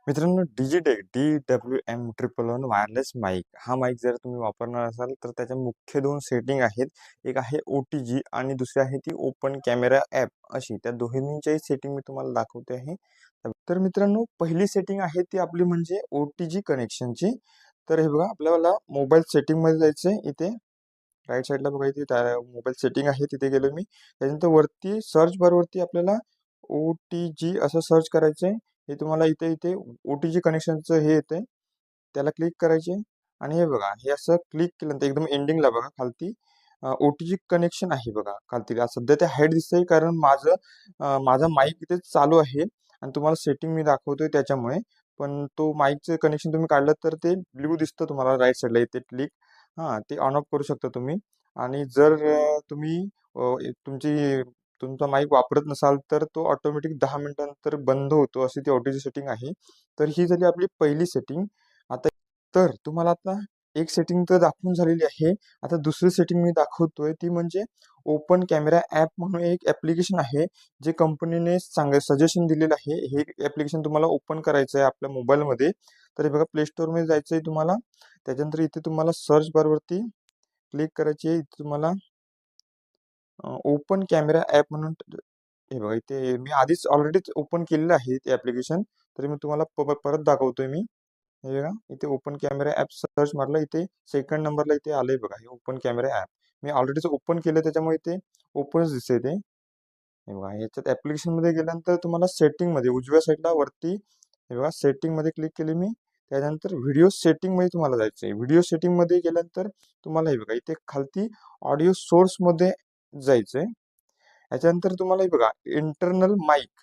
मित्रांनो, Digitek DWM triple one wireless mic हा mic जर तुम्ही वापरणार असाल तर त्याच्या मुख्य दोन सेटिंग आहेत. एक आहे OTG आणि दुसरी आहे ती ओपन कॅमेरा ॲप अशी. त्या दोन्हींच्याही सेटिंग मी तुम्हाला दाखवते आहे. तर मित्रांनो, पहिली सेटिंग आहे ती आपली म्हणजे OTG कनेक्शनची. तर हे बघा, आपल्याला मोबाईल सेटिंगमध्ये जायचं आहे. इथे राईट साईडला बघा, इथे मोबाईल सेटिंग आहे, तिथे गेलो मी. त्याच्यानंतर वरती सर्च बारवरती आपल्याला OTG असं सर्च करायचं आहे. हे तुम्हाला इथे इथे OTG कनेक्शनचं हे येते, त्याला क्लिक करायचे. आणि हे बघा, हे असं क्लिक केल्यानंतर एकदम एंडिंगला बघा खालती OTG कनेक्शन आहे बघा खालती. सध्या ते हाईड दिसतंय कारण माझा माईक इथे चालू आहे आणि तुम्हाला सेटिंग मी दाखवतोय त्याच्यामुळे. पण तो माईकचं कनेक्शन तुम्ही काढलं तर ते ब्लू दिसतं तुम्हाला राईट साईडला इथे क्लिक. ते ऑन ऑफ करू शकता तुम्ही. आणि जर तुम्ही तुमचा माईक वापरत नसाल तर तो ऑटोमॅटिक 10 मिनिटांनंतर बंद होतो, अशी ती OTG सेटिंग आहे. तर ही झाली आपली पहिली सेटिंग. आता तुम्हाला आता एक सेटिंग तर दाखवून झालेली आहे. आता दुसरी सेटिंग मी दाखवतोय ती म्हणजे ओपन कॅमेरा ॲप म्हणून एक ॲप्लिकेशन आहे, जे कंपनीने सजेशन दिलेलं आहे. हे ॲप्लिकेशन तुम्हाला ओपन करायचं आहे आपल्या मोबाईलमध्ये. तर हे बघा, प्ले स्टोअरमध्ये जायचं आहे तुम्हाला. त्याच्यानंतर इथे तुम्हाला सर्च बारवरती क्लिक करायची आहे. इथे तुम्हाला ओपन कॅमेरा ॲप म्हणून हे बघा, इथे मी आधीच ऑलरेडीच ओपन केलेलं आहे ते ॲप्लिकेशन. तरी मी तुम्हाला परत दाखवतोय मी. हे बघा, इथे ओपन कॅमेरा ॲप सर्च मारलं, इथे सेकंड नंबरला इथे आलंय बघा, हे ओपन कॅमेरा ॲप. मी ऑलरेडीच ओपन केलं त्याच्यामुळे इथे ओपनच दिसतंय ते. हे बघा, ह्याच्यात ॲप्लिकेशनमध्ये गेल्यानंतर तुम्हाला सेटिंगमध्ये उजव्या साईडला वरती हे बघा, सेटिंगमध्ये क्लिक केली मी. त्यानंतर व्हिडिओ सेटिंगमध्ये तुम्हाला जायचं आहे. व्हिडिओ सेटिंगमध्ये गेल्यानंतर तुम्हाला हे बघा, इथे खालती ऑडिओ सोर्समध्ये जायचं आहे. याच्यानंतर तुम्हाला हे बघा, इंटरनल माईक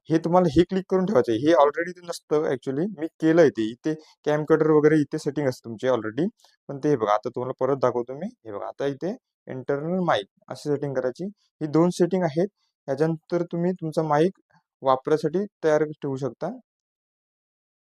हे तुम्हाला हे क्लिक करून ठेवायचं आहे. हे ऑलरेडी ते नसतं ॲक्च्युअली, मी केलंय ते. इथे कॅमकटर वगैरे इथे सेटिंग असते तुमची ऑलरेडी. पण ते हे बघा, आता तुम्हाला परत दाखवतो मी. हे बघा, आता इथे इंटरनल माईक अशी सेटिंग करायची. ही 2 सेटिंग आहेत. याच्यानंतर तुम्ही तुमचा माईक वापरासाठी तयार ठेवू शकता.